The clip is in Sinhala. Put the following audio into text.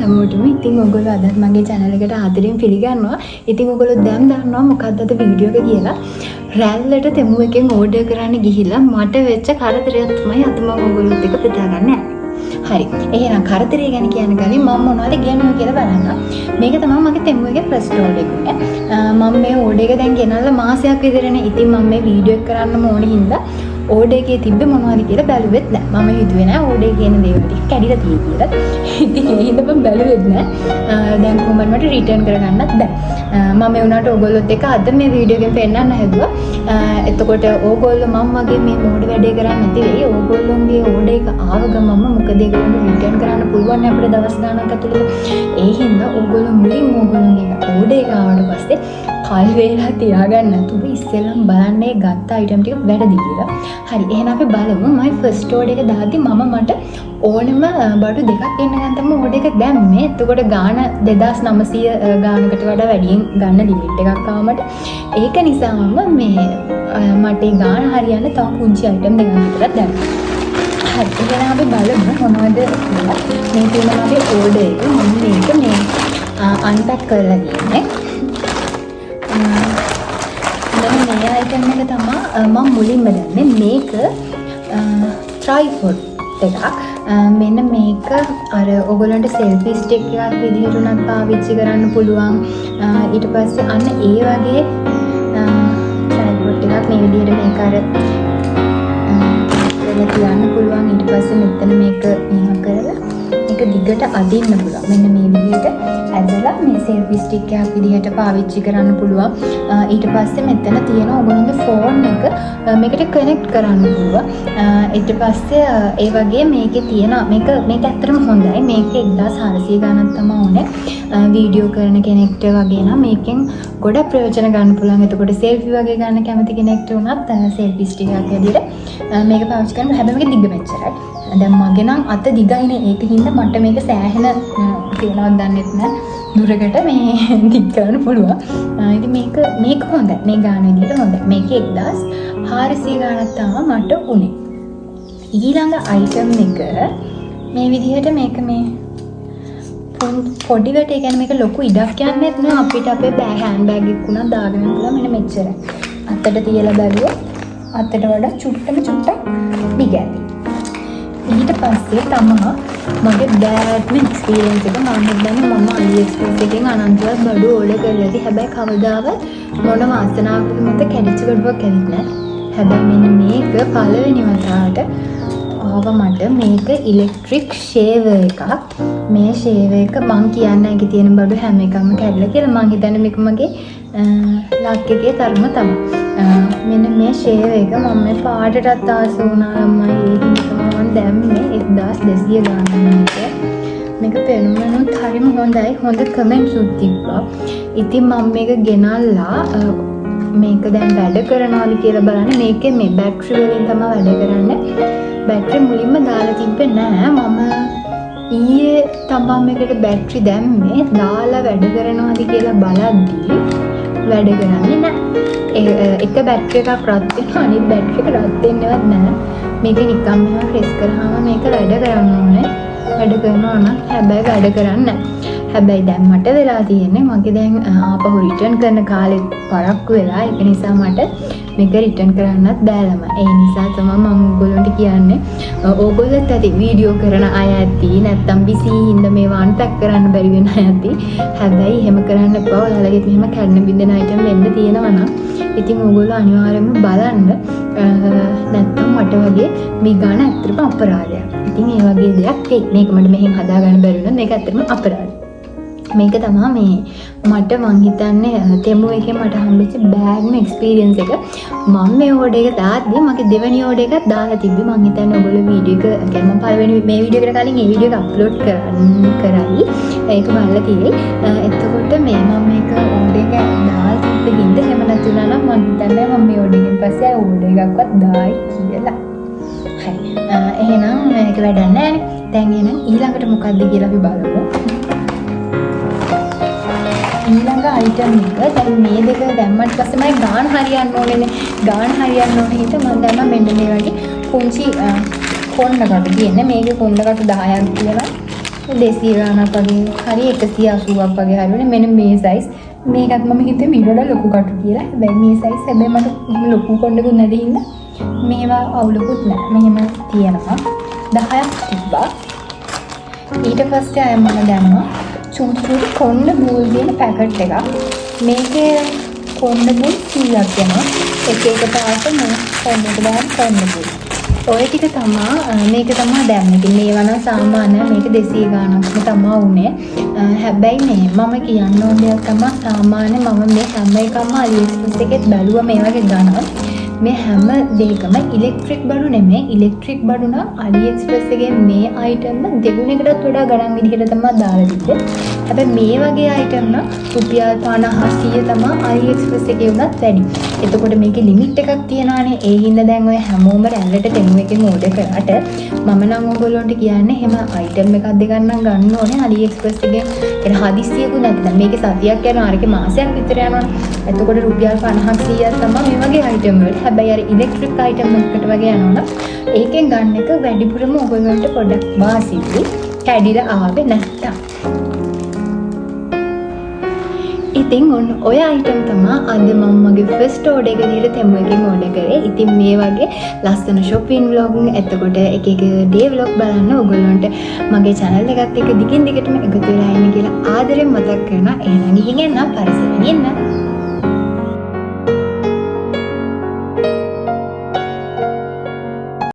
හැමෝටම. ඉතින් ඔයගොල්ලෝ අදත් මගේ channel එකට ආදරෙන් පිළිගන්නවා. ඉතින් ඔයගොල්ලෝ දැන් දන්නවා මොකක්ද අද වීඩියෝ එක කියලා. රැල්ලට තෙමු එකෙන් ඕඩර් කරන්න ගිහිල්ලා මට වෙච්ච කරදරයක් තමයි අද මම ඔයගොල්ලොත් එක්ක ප්‍රකාශ කරන්න යන්නේ. හරි. එහෙනම් කරදරය ගැන කියන්න ගලින් මම මොනවද කියනවා කියලා බලන්න. මේක තමයි මගේ තෙමු එකේ ෆස්ට් ඕඩර් එක. මම මේ ඕඩර් එක දැන් ගෙනල්ලා මාසයක් විතරනේ. ඉතින් මම මේ වීඩියෝ එක කරන්න ඕනේ හින්දා ඕඩර් එකේ තිබ්බේ මොනවද කියලා බැලුවෙත් නෑ. මම හිතුවේ නෑ ඕඩර් එකේ තියෙන දේවල් ටික කැඩිලා තියෙයි කියලා. ඉතින් ඒ හින්දා මම බැලුවෙත් නෑ. දැන් කොහොමද මට රිටර්න් කරගන්නත් බෑ. මම ඒ උනාට ඕගොල්ලොත් එක්ක අද මේ වීඩියෝ එකෙන් පෙන්නන්න හැදුවා. එතකොට ඕගොල්ලෝ මම වගේ මේ මෝඩ වැඩේ කරන්නේ නැති වෙයි. ඕගොල්ලෝගේ ඕඩර් එක ආව ගමන්ම මොකද ඒගොල්ලෝ රිටර්න් කරන්න පුළුවන් නේ අපිට දවස් ගාණක් ඇතුළත. ඒ හින්දා ඕගොල්ලෝ මුලින්ම ඕගොල්ලෝගේ ඕඩර් එක ආවට පස්සේ කල් වේලා තියාගන්න නැතුව ඉස්සෙල්ලම බලන්නේ ගත්ත අයිටම් ටික වැරදි කියලා. හරි එහෙනම් අපි බලමු මම ෆස්ට් ඕඩර් එක දාද්දි මට ඕනෙම බඩු දෙකක් එන්න ගන්න තමයි ඕඩර් එක දැම්මේ. එතකොට ගාණ 2900 ගානකට වඩා වැඩියෙන් ගන්න ලිමිට් එකක් ආවමට. ඒක නිසා මම මට ඒ ගාණ හරියන්න තව පුංචි අයිටම් දෙකක් විතරක් දැම්මා. හරි එහෙනම් අපි බලමු මොනවද මේ තියෙන මගේ ඕඩර් එක. මම මේක අන්පැක් කරලා තියෙන්නේ. මේ අයිටම් එක තමයි මම මුලින්ම දැම්මේ. මේක ට්‍රයිපොඩ් එකක්. මෙන්න මේක අර ඔයගොල්ලන්ට සෙල්ෆි ස්ටික් එකක් විදිහට උනත් පාවිච්චි කරන්න පුළුවන්. ඊට පස්සේ අන්න ඒ වගේ ට්‍රයිපොඩ් එකක් මේ විදිහට මේක අර තියන්න පුළුවන්. ඊට පස්සේ මෙතන මේක මෙහෙම කරලා මේක දිගට අදින්න පුළුවන්. මෙන්න මේ විදිහට ඇදලා මේ සෙල්ෆි ස්ටික් එකක් විදිහට පාවිච්චි කරන්න පුළුවන්. ඊට පස්සේ මෙතන තියෙන ඔයගොල්ලෝගේ ෆෝන් එක මේකට කනෙක්ට් කරන්න පුළුවන්. ඊට පස්සේ ඒ වගේ මේකේ තියෙන මේක ඇත්තටම හොඳයි. මේක 1400 ගණන් තමයි ඕනේ. වීඩියෝ කරන කෙනෙක්ට වගේ නම් මේකෙන් ගොඩක් ප්‍රයෝජන ගන්න පුළුවන්. එතකොට සෙල්ෆි වගේ ගන්න කැමති කෙනෙක්ට උනත් සෙල්ෆි ස්ටික් එකක් ඇදිලා මේක පාවිච්චි කරන්න. හැබැයි මේක දිග මෙච්චරයි. දැන් මගේ නම් අත දිගයිනේ. ඒක හින්දා මට මේක සෑහෙන තියනවද දන්නෙත් නෑ. දුරකට මේ දික් කරන්න පුළුවන්. ඉතින් මේක හොඳයි. මේ ගාන විදිහට හොඳයි. මේක 1400 ගානක් තමයි මට උනේ. ඊළඟ අයිටම් එක මේ විදිහට මේක මේ පොඩි වැට. ඒ කියන්නේ මේක ලොකු ඉඩක් යන්නේත් නෑ. අපිට අපේ හෑන්ඩ් බෑග් එකක් උනා දාගෙන පුළුවන්. මෙන්න මෙච්චරයි. අතට තියලා බැලුවොත් අතට වඩා චුට්ටක් දිගයි. ඊට පස්සේ තමයි මගේ බෑග්ම එක්ස්පීරියන්ස් එක. මම හිතන්නේ මම AliExpress එකෙන් අනන්තවත් බඩු ඕඩර් කරලාදී. හැබැයි කවදාවත් මොන වාසනාවකද මට කැඩිච්ච බඩුවක් ඇවිත් නැහැ. හැබැයි මෙන්න මේක පළවෙනි වතාවට ආව මට. මේක ඉලෙක්ට්‍රික් ෂේවර් එකක්. මේ ෂේවර් එක මං කියන්නේ ඒකේ තියෙන බඩු හැම එකම කැඩලා කියලා. මං හිතන්නේ මේක මගේ ලක් එකේ තරම තමයි. මෙන්න මේ ෂේවර් එක මම මේ පාටටත් ආස වුණා ළමයි. ඒ හින්දා මම දැම්මේ 1200 ගානකට. මේක පෙනුමනුත් හරිම හොඳයි. හොඳ කමෙන්ට්ස් උත් තිබ්බා. ඉතින් මම මේක ගෙනල්ලා මේක දැන් වැඩ කරනවාද කියලා බලන්න. මේකේ මේ බැටරි වලින් තමයි වැඩ කරන්නේ. බැටරි මුලින්ම දාලා තිබ්බේ නෑ. මම ඊයේ තමයි මේකට බැටරි දැම්මේ. දාලා වැඩ කරනවාද කියලා බලද්දී වැඩ කරන්නේ නෑ. එක බැටරි එකක් රත් වෙනවා. අනිත් බැටරි එක රත් වෙන්නේවත් නෑ. මේක නිකන් මෙහෙම ප්‍රෙස් කරාම මේක වැඩ කරන්න ඕනේ. වැඩ කරනවා නම් හැබැයි වැඩ කරන්නේ නෑ. හැබැයි දැන් මට වෙලා තියෙන්නේ මගේ දැන් ආපහු රිටර්න් කරන කාලෙත් පරක්කු වෙලා. ඒක නිසා මට මේක රිටර්න් කරන්නත් බෑ. ඒ නිසා තමයි මම ඔයගොල්ලන්ට කියන්නේ ඕගොල්ලොත් ඇති වීඩියෝ කරන අය ඇති නැත්තම් බිසි හින්දා මේවා අන්පැක් කරන්න බැරි වෙන අය ඇති. හැබැයි එහෙම කරන්න එපා. ඔයාලගෙත් මෙහෙම කැඩෙන බින්දෙන අයිටම් වෙන්න තියෙනවා නම් ඉතින් ඕගොල්ලෝ අනිවාර්යයෙන්ම බලන්න. නැත්තම් මට වගේ මේ ගාන ඇත්තටම අපරාධයක්. ඉතින් ඒ වගේ දෙයක් මේක මට මෙහෙන් හදාගන්න බැරි වුණා. මේක ඇත්තටම අපරාධයක්. මේක තමයි මේ මට මං හිතන්නේ තෙමු එකේ මට හම්බෙච්ච බෑග්ම එක්ස්පීරියන්ස් එක. මම මේ ඕඩර් එක දාද්දි මගේ දෙවෙනි ඕඩර් එකක් දාලා තිබ්බේ. මං හිතන්නේ ඔයගොල්ලෝ වීඩියෝ එක කියන්නේ මම පළවෙනි මේ වීඩියෝ එකට කලින් ඒ වීඩියෝ එක අප්ලෝඩ් කරයි. ඒක බලලා තියෙයි. එතකොට මේ මම මේක ඕඩර් එක දාලා තිබ්බේ හින්දා එහෙම නැතුණා නම් මං හිතන්නේ මම මේ ඕඩර් එකෙන් පස්සේ ඕඩර් එකක්වත් දායි කියලා. හරි. එහෙනම් මේක වැඩක් නැහැ නේ. දැන් එහෙනම් ඊළඟට මොකද්ද කියලා අපි බලමු. ඊළඟ අයිටම් එක දැන් මේ දෙක දැම්මට පස්සේ මම ගාන හරියන්න ඕනේනේ. ගාන හරියන්න ඕන හින්දා මම දැම්මා මෙන්න මේ වගේ පුංචි කොණ්ඩකට තියෙන්නේ. මේකේ කොණ්ඩකට 10ක් තියෙනවා. 200 ගානක් වගේ හරි 180ක් වගේ හරිනේ. මෙන්න මේ සයිස්. මේකත් මම හිතුවේ මීට වඩා ලොකු කටු කියලා. හැබැයි මේ සයිස් හැබැයි මට ලොකු කොණ්ඩකුත් නැති හින්දා මේවා අවුලකුත් නැහැ. මෙහෙම තියෙනවා. 10ක් තිබ්බා. ඊට පස්සේ අය මම දැම්මා චූටි කොණ්ඩ බූල් කියන පැකට් එකක්. මේකේ කොණ්ඩ බූල් 100ක් යනවා. එක පාට මේ කොණ්ඩට දාන කොණ්ඩ බූල්. ඔය ටික තමයි මේක තමයි දැම්මේ. ඉතින් මේවා නම් සාමාන්‍ය මේක 200 ගානක්ම තමයි උනේ. හැබැයි මේ මම කියන්න ඕන දෙයක් තමයි සාමාන්‍ය මම මේ හැම එකම AliExpress එකෙත් බැලුවා මේ වගේ ගණන්. මේ හැම දෙයකම ඉලෙක්ට්‍රික් බඩු නෙමෙයි. ඉලෙක්ට්‍රික් බඩු නම් AliExpress එකේ මේ අයිටම් දෙගුණයකටත් වඩා ගණන් විදිහට තමයි දාලා තිබ්බේ. හැබැයි මේ වගේ අයිටම් නම් රුපියල් 50 100 තමයි AliExpress එකේ උනත් වැඩි. එතකොට මේකේ ලිමිට් එකක් තියනවානේ. ඒ හින්දා දැන් ඔය හැමෝම රැල්ලට ටෙමු එකෙන් ඕඩර් කරාට මම නම් ඔයගොල්ලන්ට කියන්නේ එහෙම අයිටම් එකක් දෙකක් නම් ගන්න ඕනේ AliExpress එකෙන්. එන හදිස්සියකුත් නැත්නම් මේකේ සතියක් යනවා අරකේ මාසයක් විතර යනවා. එතකොට රුපියල් 50ක් 100ක් තමයි මේ වගේ අයිටම් වල. හැබැයි අර ඉලෙක්ට්‍රික් අයිටම් එකකට වගේ යනවනම් ඒකෙන් ගන්න එක වැඩිපුරම ඔයගොල්ලන්ට පොඩ්ඩක් වාසියි. කැඩිලා ආවේ නැත්තම්. ඉතින් ඔය අයිටම් තමයි අද මම මගේ ෆස්ට් ඕඩර් එක දීලා තෙමු එකෙන් ඕඩර් කරේ. ඉතින් මේ වගේ ලස්සන shopping vlog එතකොට එක day vlog බලන්න ඔයගොල්ලන්ට මගේ channel එකත් එක්ක දිගින් දිගටම එකතු වෙලා ඉන්න කියලා ආදරෙන් මතක් කරනවා. එහෙනම් ගිහින් එන්න පරිසරයෙන් එන්න.